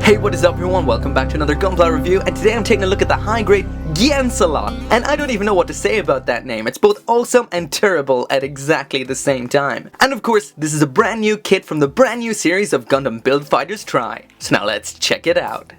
Hey, what is up everyone? Welcome back to another Gunpla review, and today I'm taking a look at the high-grade Gyancelot. And I don't even know what to say about that name. It's both awesome and terrible at exactly the same time. And of course, this is a brand new kit from the brand new series of Gundam Build Fighters Try. So now let's check it out.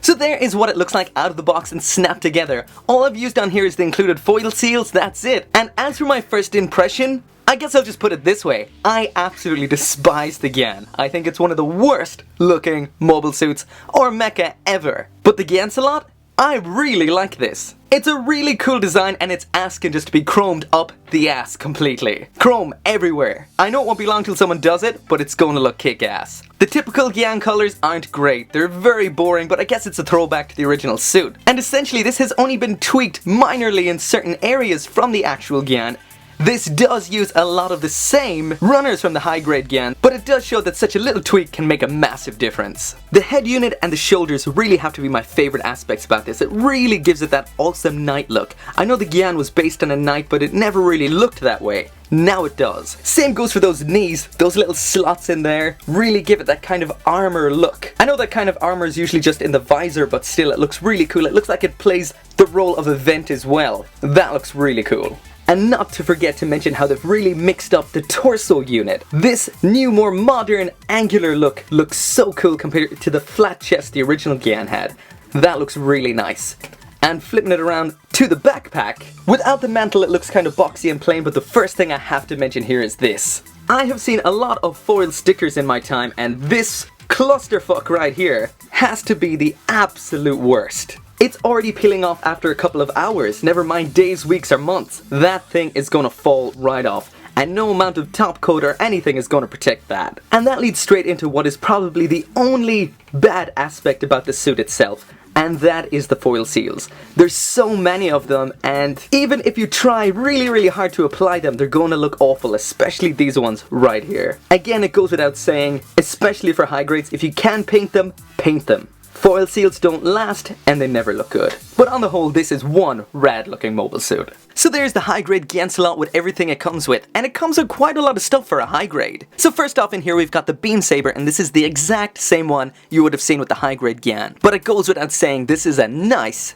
So there is what it looks like out of the box and snapped together. All I've used on here is the included foil seals, that's it. And as for my first impression, I guess I'll just put it this way. I absolutely despise the Gyan. I think it's one of the worst looking mobile suits or mecha ever. But the Gyancelot? I really like this. It's a really cool design and it's asking just to be chromed up the ass completely. Chrome everywhere. I know it won't be long till someone does it, but it's going to look kick-ass. The typical Gyan colors aren't great. They're very boring, but I guess it's a throwback to the original suit. And essentially this has only been tweaked minorly in certain areas from the actual Gyan. This does use a lot of the same runners from the high-grade Gyan, but it does show that such a little tweak can make a massive difference. The head unit and the shoulders really have to be my favorite aspects about this. It really gives it that awesome knight look. I know the Gyan was based on a knight, but it never really looked that way. Now it does. Same goes for those knees, those little slots in there, really give it that kind of armor look. I know that kind of armor is usually just in the visor, but still it looks really cool. It looks like it plays the role of a vent as well. That looks really cool. And not to forget to mention how they've really mixed up the torso unit. This new, more modern, angular look looks so cool compared to the flat chest the original Gyan had. That looks really nice. And flipping it around to the backpack, without the mantle it looks kind of boxy and plain, but the first thing I have to mention here is this. I have seen a lot of foil stickers in my time, and this clusterfuck right here has to be the absolute worst. It's already peeling off after a couple of hours, never mind days, weeks or months. That thing is gonna fall right off, and no amount of top coat or anything is gonna protect that. And that leads straight into what is probably the only bad aspect about the suit itself, and that is the foil seals. There's so many of them, and even if you try really hard to apply them, they're gonna look awful, especially these ones right here. Again, it goes without saying, especially for high grades, if you can paint them, paint them. Foil seals don't last, and they never look good. But on the whole, this is one rad looking mobile suit. So there's the high grade Gyancelot with everything it comes with, and it comes with quite a lot of stuff for a high grade. So first off in here we've got the beam saber, and this is the exact same one you would have seen with the high grade Gyan. But it goes without saying, this is a nice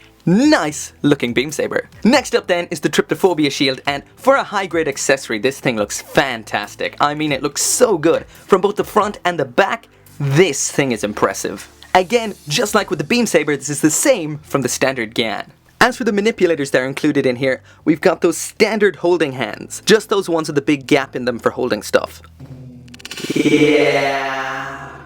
looking beam saber. Next up then is the tryptophobia shield, and for a high grade accessory this thing looks fantastic. I mean, it looks so good. From both the front and the back, this thing is impressive. Again, just like with the beam saber, this is the same from the standard Gyan. As for the manipulators that are included in here, we've got those standard holding hands. Just those ones with a big gap in them for holding stuff. Yeah.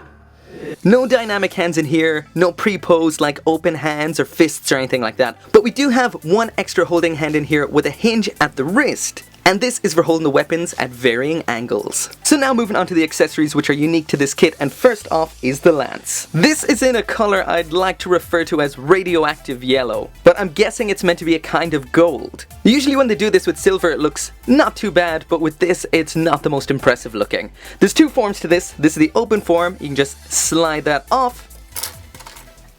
No dynamic hands in here, no pre-pose like open hands or fists or anything like that. But we do have one extra holding hand in here with a hinge at the wrist. And this is for holding the weapons at varying angles. So now moving on to the accessories which are unique to this kit, and first off is the lance. This is in a color I'd like to refer to as radioactive yellow, but I'm guessing it's meant to be a kind of gold. Usually when they do this with silver it looks not too bad, but with this it's not the most impressive looking. There's two forms to this. This is the open form, you can just slide that off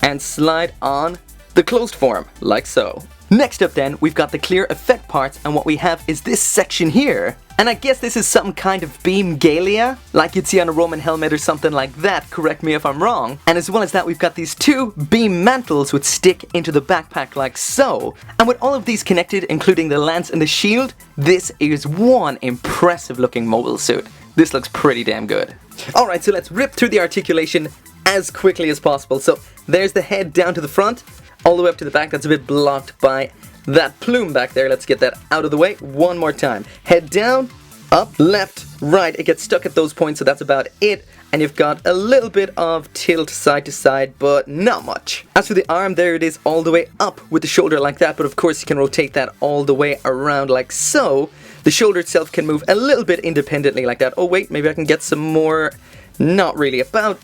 and slide on the closed form, like so. Next up then, we've got the clear effect parts, and what we have is this section here. And I guess this is some kind of beam galea, like you'd see on a Roman helmet or something like that, correct me if I'm wrong. And as well as that, we've got these two beam mantles which stick into the backpack like so. And with all of these connected, including the lance and the shield, this is one impressive looking mobile suit. This looks pretty damn good. Alright, so let's rip through the articulation as quickly as possible. So there's the head down to the front, all the way up to the back. That's a bit blocked by that plume back there. Let's get that out of the way one more time. Head down, up, left, right. It gets stuck at those points, so that's about it. And you've got a little bit of tilt side to side, but not much. As for the arm, there it is all the way up with the shoulder like that, but of course you can rotate that all the way around like so. The shoulder itself can move a little bit independently like that. Oh wait, maybe I can get some more. Not really, about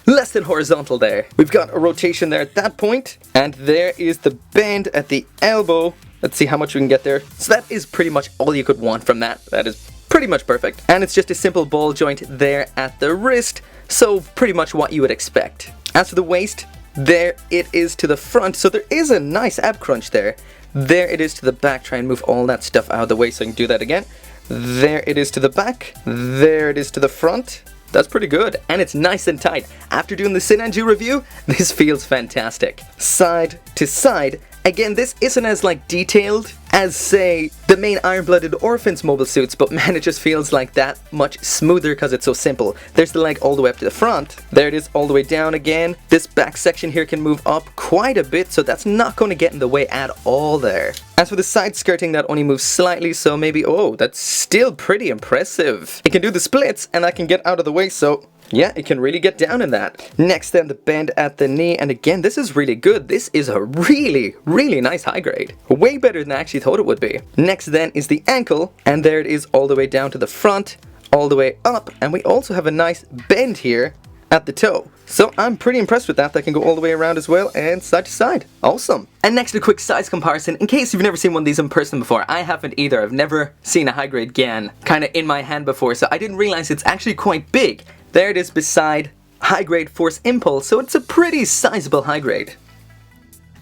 less than horizontal there. We've got a rotation there at that point, and there is the bend at the elbow. Let's see how much we can get there. So that is pretty much all you could want from that. That is pretty much perfect. And it's just a simple ball joint there at the wrist, so pretty much what you would expect. As for the waist, there it is to the front, so there is a nice ab crunch there. There it is to the back. Try and move all that stuff out of the way so I can do that again. There it is to the back. There it is to the front. That's pretty good, and it's nice and tight. After doing the Sinanju review, this feels fantastic. Side to side. Again, this isn't as detailed as, say, the main Iron-Blooded Orphans mobile suits, but man, it just feels like that much smoother because it's so simple. There's the leg all the way up to the front. There it is all the way down again. This back section here can move up quite a bit, so that's not going to get in the way at all there. As for the side skirting, that only moves slightly, so maybe, oh, that's still pretty impressive. It can do the splits, and I can get out of the way, so yeah, it can really get down in that. Next then, the bend at the knee, and again, this is really good. This is a really, really nice high grade. Way better than I actually thought it would be. Next then is the ankle, and there it is all the way down to the front, all the way up, and we also have a nice bend here at the toe. So I'm pretty impressed with that. That can go all the way around as well, and side to side. Awesome. And next, a quick size comparison. In case you've never seen one of these in person before, I haven't either. I've never seen a high-grade Gyan kind of in my hand before, so I didn't realize it's actually quite big. There it is beside high-grade Force Impulse, so it's a pretty sizable high-grade.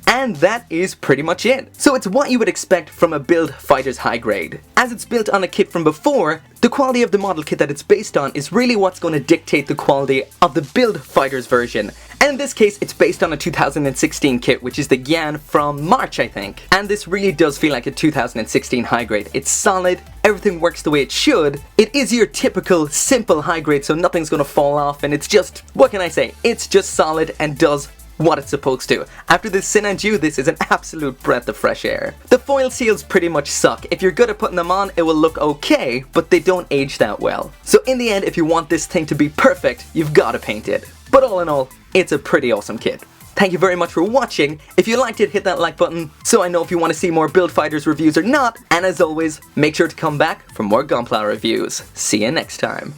And that is pretty much it. So it's what you would expect from a Build Fighters high grade. As it's built on a kit from before, the quality of the model kit that it's based on is really what's going to dictate the quality of the Build Fighters version. And in this case, it's based on a 2016 kit, which is the Gyan from March, I think. And this really does feel like a 2016 high grade. It's solid, everything works the way it should. It is your typical simple high grade, so nothing's going to fall off, and it's just, what can I say? It's just solid and does what it's supposed to. After this Sinanju, this is an absolute breath of fresh air. The foil seals pretty much suck. If you're good at putting them on, it will look okay, but they don't age that well. So in the end, if you want this thing to be perfect, you've got to paint it. But all in all, it's a pretty awesome kit. Thank you very much for watching. If you liked it, hit that like button so I know if you want to see more Build Fighters reviews or not. And as always, make sure to come back for more Gunpla reviews. See you next time.